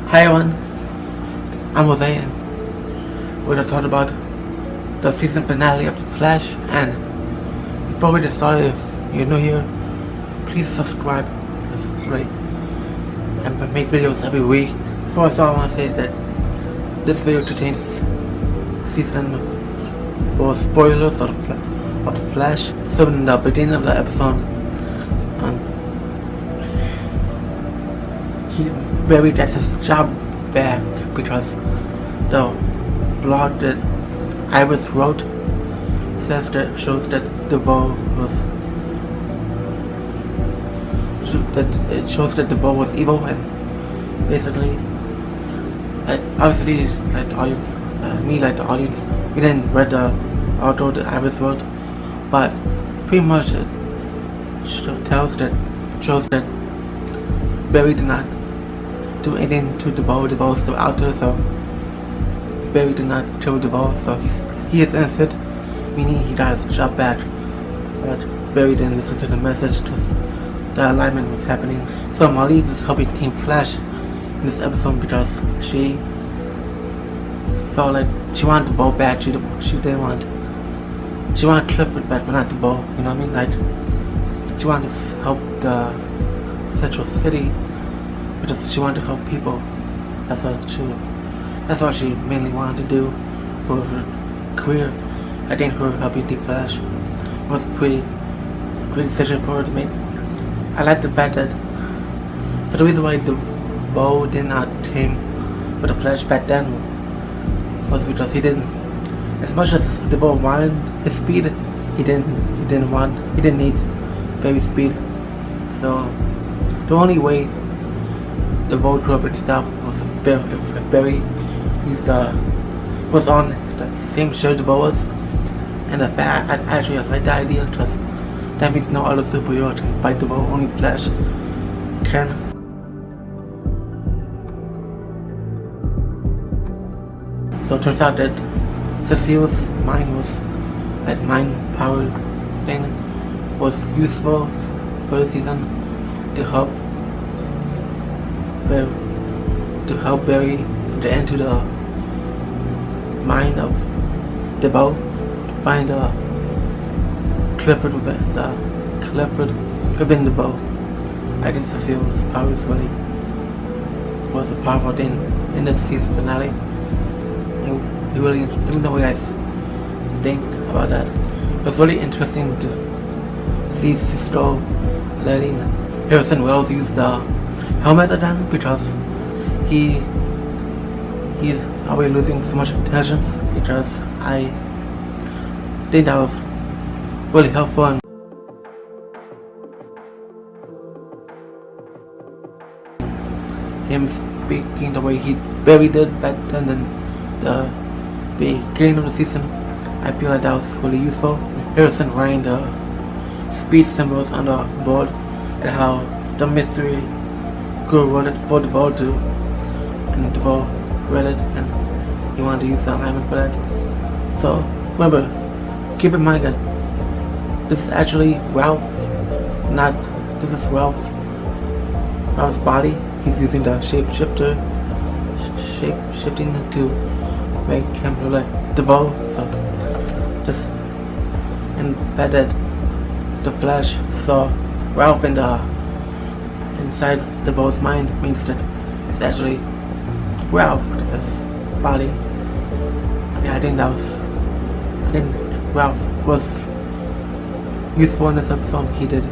Hi everyone, I'm Jose and we're gonna talk about the season finale of The Flash. And before we get started, if you're new here, please subscribe. It's great. And I make videos every week. First I want to say that this video contains season 4 spoilers of The Flash. So in the beginning of the episode, Barry gets his job back because the blog that Iris wrote shows that DeVoe was evil, and basically, obviously, like the audience, we didn't read the article that Iris wrote, but pretty much it shows that Barry did not do anything to DeVoe. DeVoe's still out there, so Barry did not kill DeVoe, so he is innocent, meaning he got his job back. But Barry didn't listen to the message because the alignment was happening. So Molly is helping Team Flash in this episode because she felt like she wanted DeVoe back. She wanted Clifford back, but not DeVoe. You know what I mean? Like, she wanted to help the Central City because she wanted to help people. That's what she mainly wanted to do for her career. I think her helping Team Flash was a pretty great decision for her to make. I like the fact that the reason why DeVoe did not came for the Flash back then was because he didn't, as much as DeVoe wanted his speed, he didn't need Barry's speed. So the only way DeVoe grew up and stuff was if Barry was on the same show DeVoe was. And the fact I like the idea because that means no other superhero can fight DeVoe, only Flash can. So it turns out that Cecile's mind power thing was useful for the season to help Barry get into the mind of DeVoe to find Clifford within DeVoe. I think Cecile's powers really was a powerful thing in this season finale. And really, let me know what you guys think about that. It was really interesting to see Cisco letting Harrison Wells use the helmet again because he's always losing so much intelligence, because I think that was really helpful. And him speaking the way Barry did back then in the beginning of the season, I feel like that was really useful. Harrison writing the speed symbols on the board and how the mystery girl wrote it for DeVoe too, and DeVoe read it and he wanted to use the alignment for that. So remember, keep in mind that this is actually this is Ralph's body. He's using the shapeshifting to make him look like DeVoe. So just, and the fact that the Flash saw Ralph inside DeVoe's mind means that it's actually Ralph, because his body. Yeah, I think Ralph was useful in this episode. He did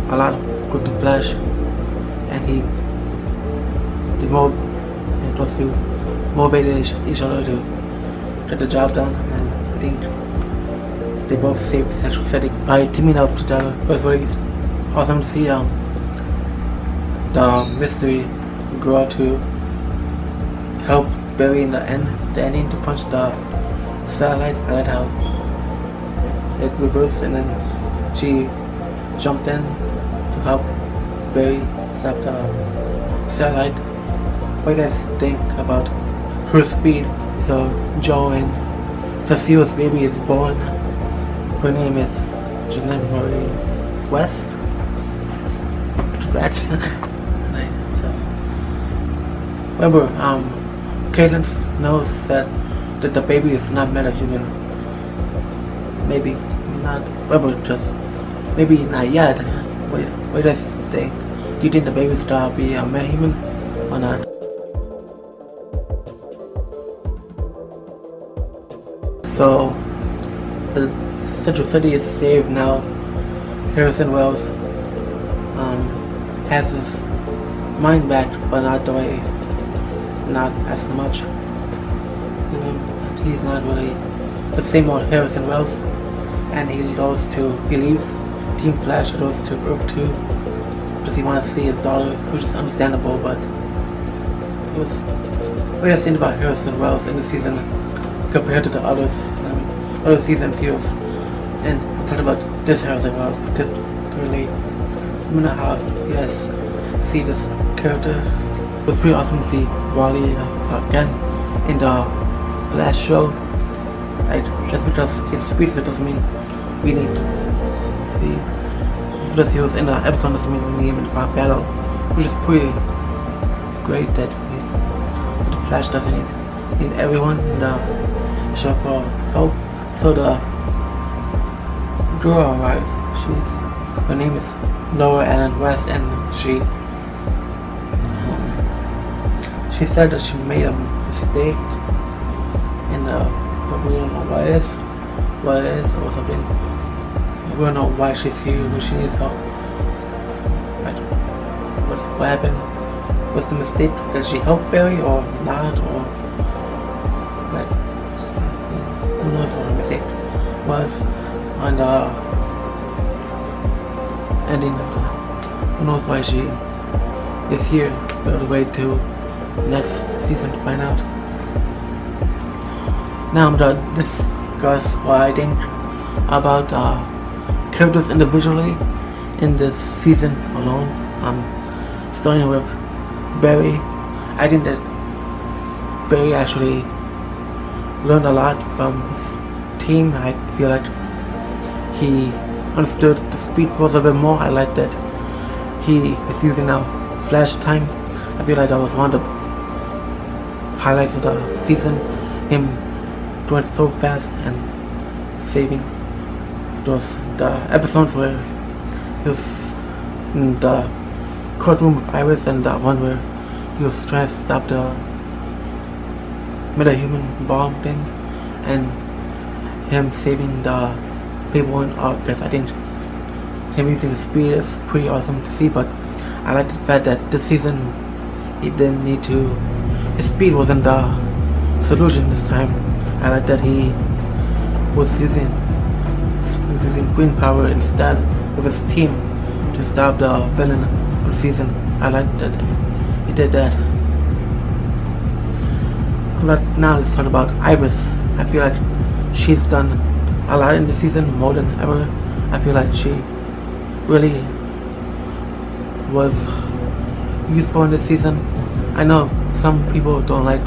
a lot with the Flash, and he motivated each other to get the job done. And I think they both saved Central City by teaming up together. But it's really awesome to see the mystery girl to help Barry in the ending to punch the satellite. I like how it reversed and then she jumped in to help Barry stop the satellite. What do you guys think about her speed? So Joe and Cecile's baby is born. Her name is January West. Congrats. So, remember, Caitlin knows that the baby is not metahuman. Maybe not. Remember, just maybe not yet. Wait a thing. Do you think the baby will be a metahuman or not? So the Central City is saved now. Harrison Wells has his mind back, but not as much. You know, he's not really the same old Harrison Wells, and he leaves Team Flash, goes to Earth 2 because he wants to see his daughter, which is understandable. But it was what do you think about Harrison Wells in the season compared to the others? Other seasons he was, and what about this Harrison Wells particularly? I don't know how you guys see this character. It was pretty awesome to see Wally again in the Flash show. Like, just because he's speech doesn't mean we need to see. Just because he was in the episode doesn't mean we need him in the battle, which is pretty great that the Flash doesn't need everyone in the show for help. So the girl arrives. Her name is Laura Allen West, and she said that she made a mistake in but we don't know what it is or something. We don't know why she's here, but she needs help. Like, what happened? Was the mistake that she helped Barry or not, or like who knows what the mistake was on the ending of the, who knows why she is here. We'll wait till next season to find out. Now I'm done discuss what I think about characters individually in this season alone. Starting with Barry. I think that Barry actually learned a lot from his team. I feel like he understood the Speed Force a bit more. I like that he is using now Flash time. I feel like that was one of the highlights of the season. Him doing so fast and saving the episodes where he was in the courtroom with Iris, and the one where he was trying to stop the metahuman bomb thing, and him saving the people in August. I think him using the speed is pretty awesome to see, but I like the fact that this season he didn't need to, his speed wasn't the solution this time. I like that he was using green power instead of his team to stop the villain of the season. I like that he did that. But now let's talk about Iris. I feel like she's done a lot in the season, more than ever. I feel like she really was useful in this season. I know some people don't like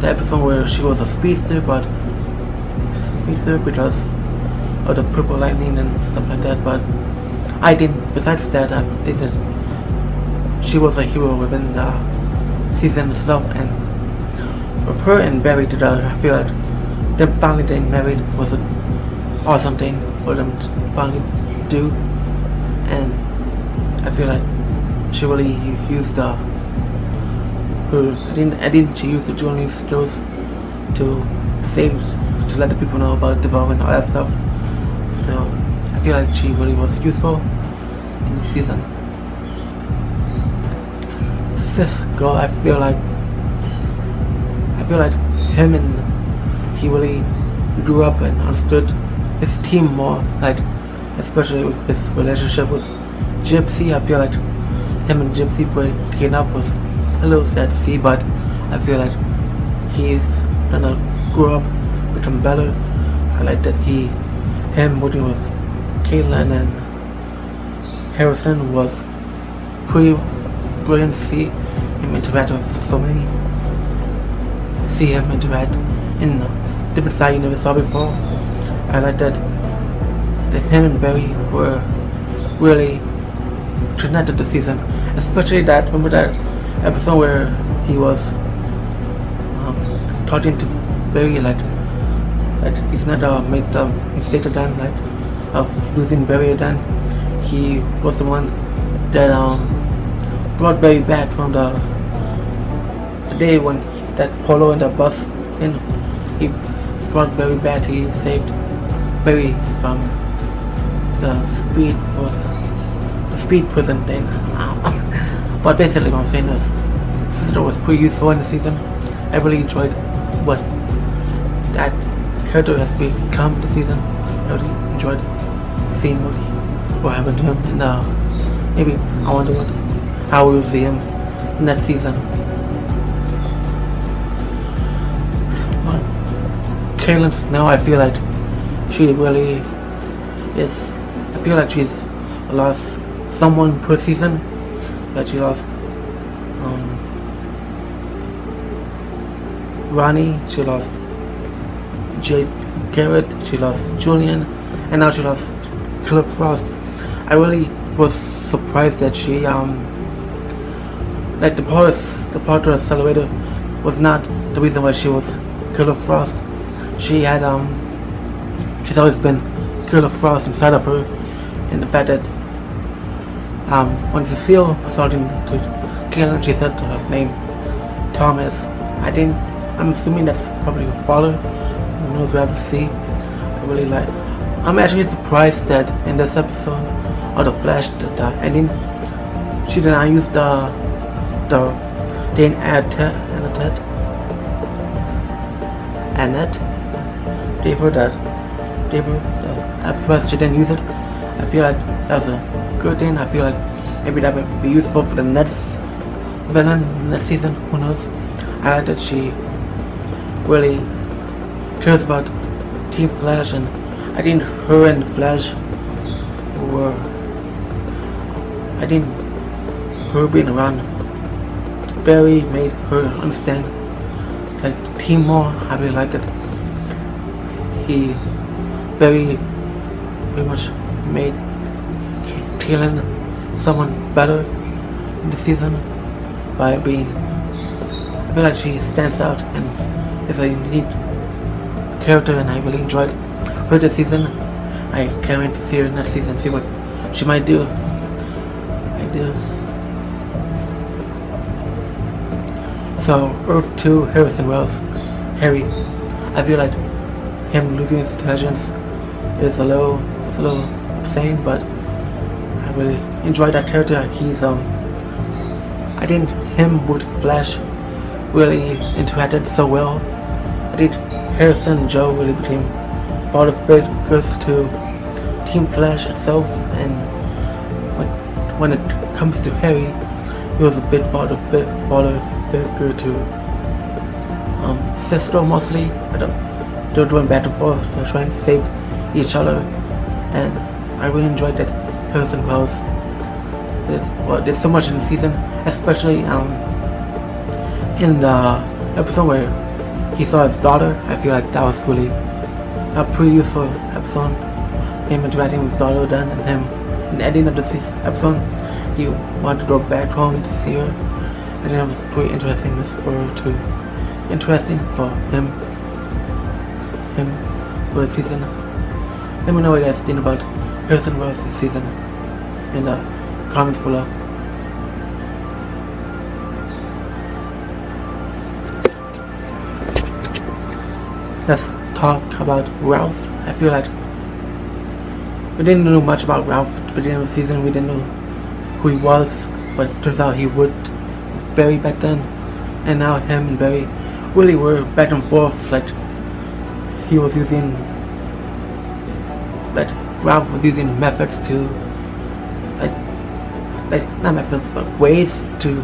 the episode where she was a speedster, because of the purple lightning and stuff like that, but I didn't. Besides that, I think that she was a hero within the season itself, and with her and Barry together, I feel like them finally getting married was an awesome thing for them to finally do, and I feel like she really used I didn't she use the jewelry skills to let the people know about DeVoe and all that stuff. So I feel like she really was useful in the season. Cisco, I feel like him and he really grew up and understood his team more, like especially with his relationship with Gypsy. I feel like him and Gypsy breaking up was a little sad to see, but I feel like he's gonna grow up, become better. I like that him working with Caitlin and Harrison was pretty brilliant to see him interact with see him interact in a different side you never saw before. I like that him and Barry were really connected this season, especially remember that episode where he was talking to Barry that he's not made the mistake again, of losing Barry again. He was the one that brought Barry back from the day when that Polo and the bus, and he brought Barry back. He saved Barry from the speed prison thing. But basically what I'm saying is, Sister was pretty useful in the season. I really enjoyed what that character has become this season. I really enjoyed seeing what happened to him, and maybe I wonder how we'll see him next season. But Kaylin's now, I feel like she really is. I feel like she's lost someone per season. That she lost Ronnie, she lost Jade Garrett, she lost Julian, and now she lost Killer Frost. I really was surprised that she like the part of the accelerator was not the reason why she was Killer Frost. She had she's always been Killer Frost inside of her, and the fact that when Cecile was talking to Kaylin, she said her name Thomas. I'm assuming that's probably her father. Who knows, we have to see. I really like. I'm actually surprised that in this episode of The Flash, the ending, she did not use the Annette. Gave her the episode. She didn't use it. I feel like that's a good thing. I feel like maybe that would be useful for the next villain next season. Who knows? I like that she really cares about Team Flash, and I think her and Flash were. I think her being around Barry made her understand like the team more. I really liked it. Barry pretty much made Kaylin someone better in the season by being. I feel like she stands out and is a unique character, and I really enjoyed her this season. I can't wait to see her next season, see what she might do. I do. So Earth 2, Harrison Wells, Harry. I feel like him losing his intelligence is a little insane, but I really enjoyed that character. He's I think him with Flash really interacted so well. I think Harrison and Joe really became father figures to Team Flash itself, and when it comes to Harry, he was a bit father figure to Sister mostly. They're doing back and forth, they're trying to save each other, and I really enjoyed that Harrison Wells did so much in the season, especially in the episode where he saw his daughter. I feel like that was really a pretty useful episode. Him interacting with his daughter then, and him in the ending of the episode, he wanted to go back home to see her. I think it was pretty interesting for him for the season. Let me know what you guys think about Harrison Wells this season in the comments below. Let's talk about Ralph. I feel like we didn't know much about Ralph at the beginning of the season. We didn't know who he was, but it turns out he would with Barry back then, and now him and Barry really were back and forth. Like he was using, like Ralph was using methods to, like not methods, but ways to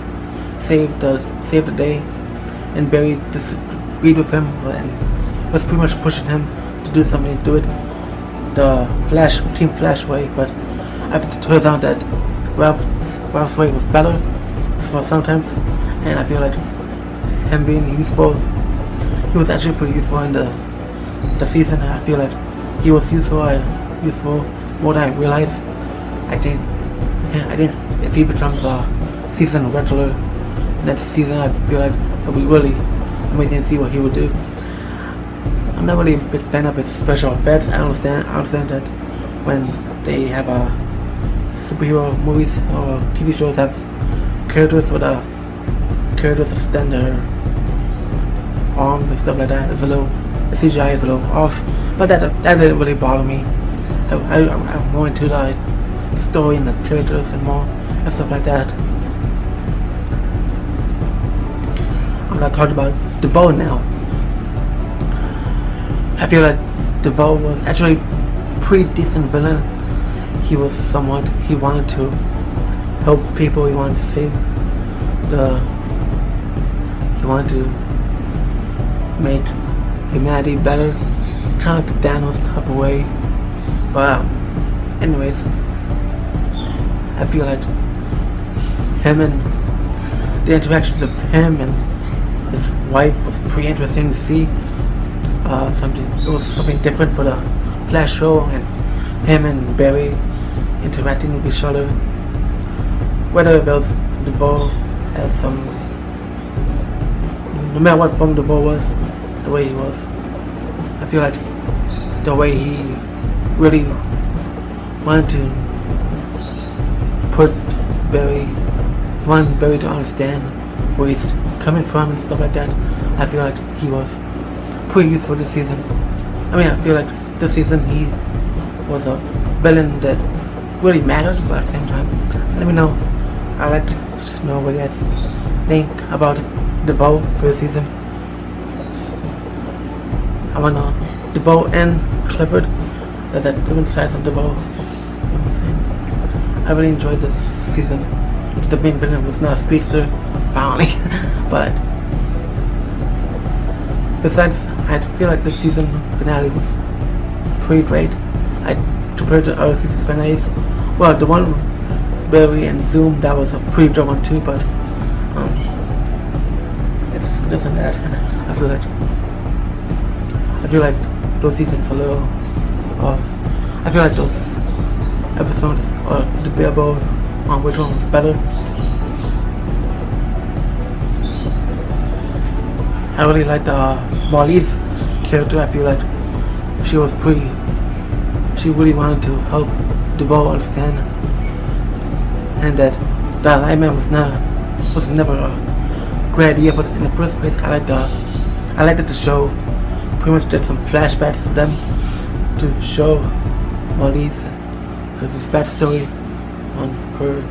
save the day, and Barry disagreed with him and was pretty much pushing him to do something, to do it the Team Flash way. But it turns out that Ralph's way was better for sometimes, and I feel like him being useful, he was actually pretty useful in the season. I feel like he was useful more than I realized. I think if he becomes a season regular, next season. I feel like it'll be really amazing to see what he would do. I'm not really a big fan of his special effects. I understand that when they have superhero movies or TV shows have characters with characters extend their arms and stuff like that. The CGI is a little off, but that didn't really bother me. I'm more into the story and the characters and more and stuff like that. I'm not talking about DeVoe now. I feel like DeVoe was actually a pretty decent villain. He was he wanted to help people, he wanted to save he wanted to make humanity better, kind of like the Thanos type of way. But anyways, I feel like him and the interactions of him and his wife was pretty interesting to see. It was something different for the Flash show, and him and Barry interacting with each other. Whether it was DeVoe as no matter what form DeVoe was, the way he was, I feel like the way he really wanted to wanted Barry to understand where he's coming from and stuff like that. I feel like he was pretty useful this season. I feel like this season he was a villain that really mattered, but at the same time, let me know. I'd like to know what you guys think about DeVoe for the season. I want to DeVoe and Clifford. There's that different sides of DeVoe. I really enjoyed this season. The main villain was not a speedster, finally. But besides, I feel like this season finale was pretty great. Compared to other season finales. Well, the one Barry and Zoom, that was a pretty good one too, but it's this and that. I feel like those seasons a little I feel like those episodes are debatable on which one was better. I really liked Molly's character. I feel like she really wanted to help DeVoe understand, and that the alignment was never a great idea. But in the first place, I liked that the show pretty much did some flashbacks to them to show Molly's backstory on her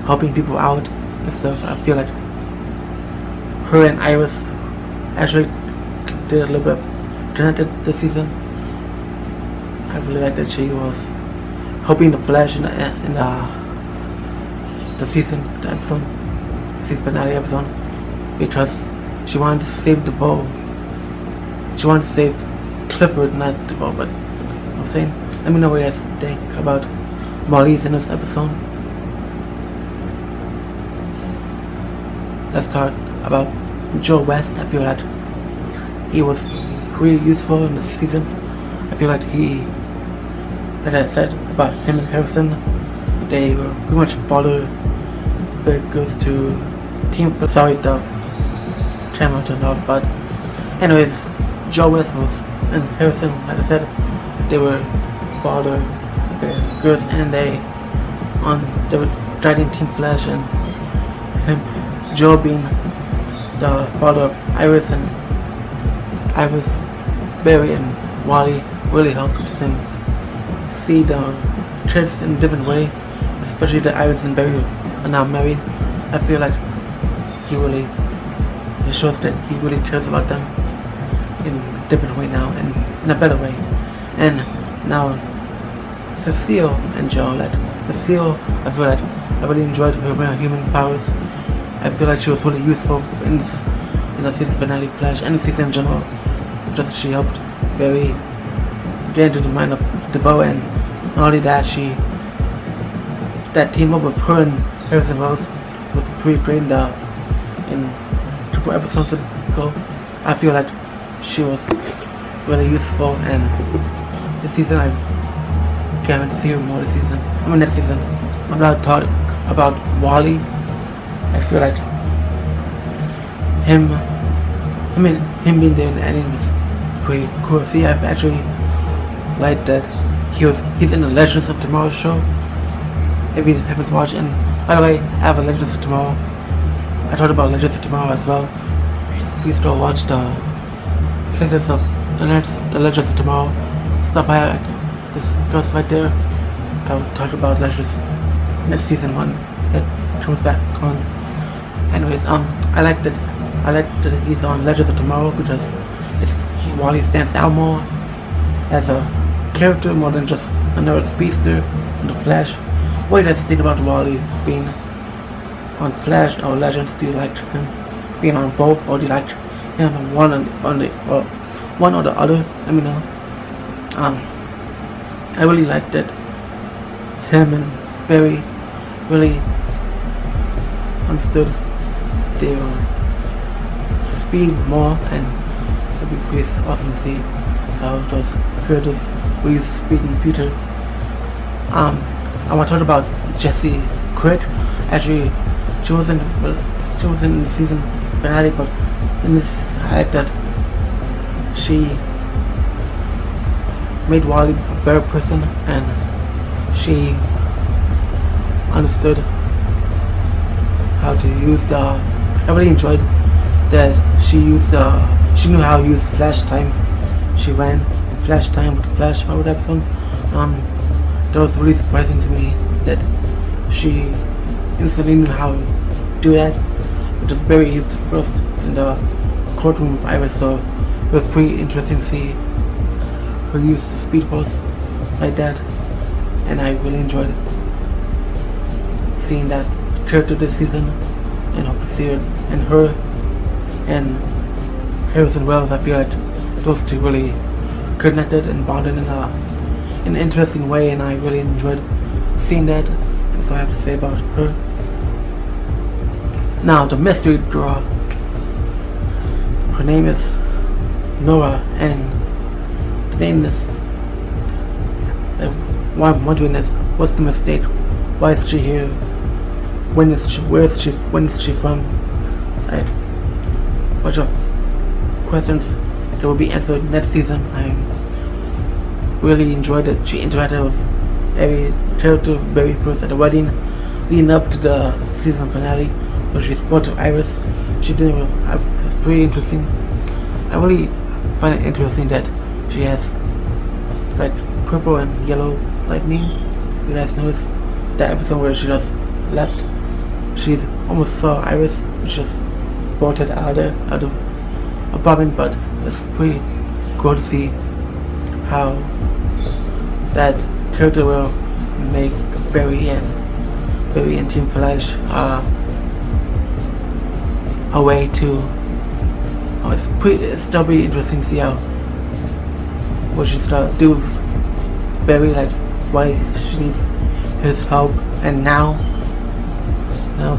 helping people out and stuff. I feel like her and Iris actually did a little bit of dramatic this season. I really like that she was helping the Flash in the season finale episode, because she wanted to save DeVoe. She wanted to save Clifford, not DeVoe. But I'm saying, let me know what you guys think about Molly's in this episode. Let's talk about Joe West. I feel like he was pretty useful in this season. I feel like like I said about him and Harrison, they were pretty much follow figures to team. Sorry, the camera turned off. But anyways, Joe West and Harrison, like I said, they were father figures, and they were guiding Team Flash, and Joe being the father of Iris, Barry, and Wally really helped him see the kids in a different way, especially that Iris and Barry are now married. I feel like it shows that he really cares about them in a different way now, and in a better way. And now Cecile and Joe, Cecile, I feel like I really enjoyed her human powers. I feel like she was really useful in the season finale Flash and the season in general. Just she helped Barry get into the mind of DeVoe, and not only that, that team up with her and Harrison Wells was pretty great in a couple episodes ago. I feel like she was really useful, and this season I can't wait to see her more this season. Next season. I'm not talking about Wally. I feel like him being there in the ending was pretty cool. See, I've actually liked that he's in the Legends of Tomorrow show. If you haven't watched, and by the way, I have a Legends of Tomorrow. I talked about Legends of Tomorrow as well. Please go watch the playlist of the Legends of Tomorrow. Stop by this goes right there. I'll talk about Legends next season 1. It comes back on. Anyways, I like that he's on Legends of Tomorrow because Wally stands out more as a character more than just another speedster in the Flash. What do you guys think about Wally being on Flash or Legends? Do you like him being on both, or do you like him on one or the other? Let me know. I really liked that him and Barry really understood their speed more, and it'd be pretty awesome to see how those characters will use speed in the future. I want to talk about Jessie Quick. Actually, she was in the season finale, but in this I like that she made Wally a better person, and she understood how to use the. I really enjoyed that she knew how to use Flash time. She ran Flash time with Flash or whatever. That was really surprising to me that she instantly knew how to do that, which was very used first in the courtroom of Iris. So it was pretty interesting to see her use the Speed Force like that, and I really enjoyed seeing that character this season, and hope to see her and her and Harrison Wells. I feel like those two really connected and bonded in an interesting way, and I really enjoyed seeing that. That's all I have to say about her. Now, the mystery girl, her name is Nora, and the name is, why I'm wondering is, what's the mistake? Why is she here? When is she from? Right. Bunch of questions that will be answered next season. I really enjoyed it. She interacted with every character very first at the wedding, leading up to the season finale, where she spoke to Iris. She did it. It's pretty interesting. I really find it interesting that she has like purple and yellow lightning. You guys notice that episode where she just left? She almost saw Iris, she just bolted out of the apartment, but it's pretty cool to see how that character will make Barry and Team Flash a way to. It's still pretty interesting to see what she's gonna do with Barry, like why she needs his help, and now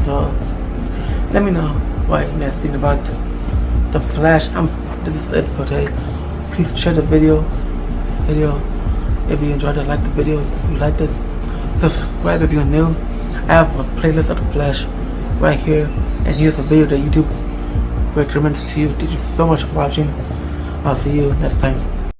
so let me know what you guys think about the Flash. This is it for today. Please share the video if you enjoyed it, like the video if you liked it, subscribe if you're new. I have a playlist of the Flash right here, and here's a video that YouTube recommends to you. Thank you so much for watching. I'll see you next time.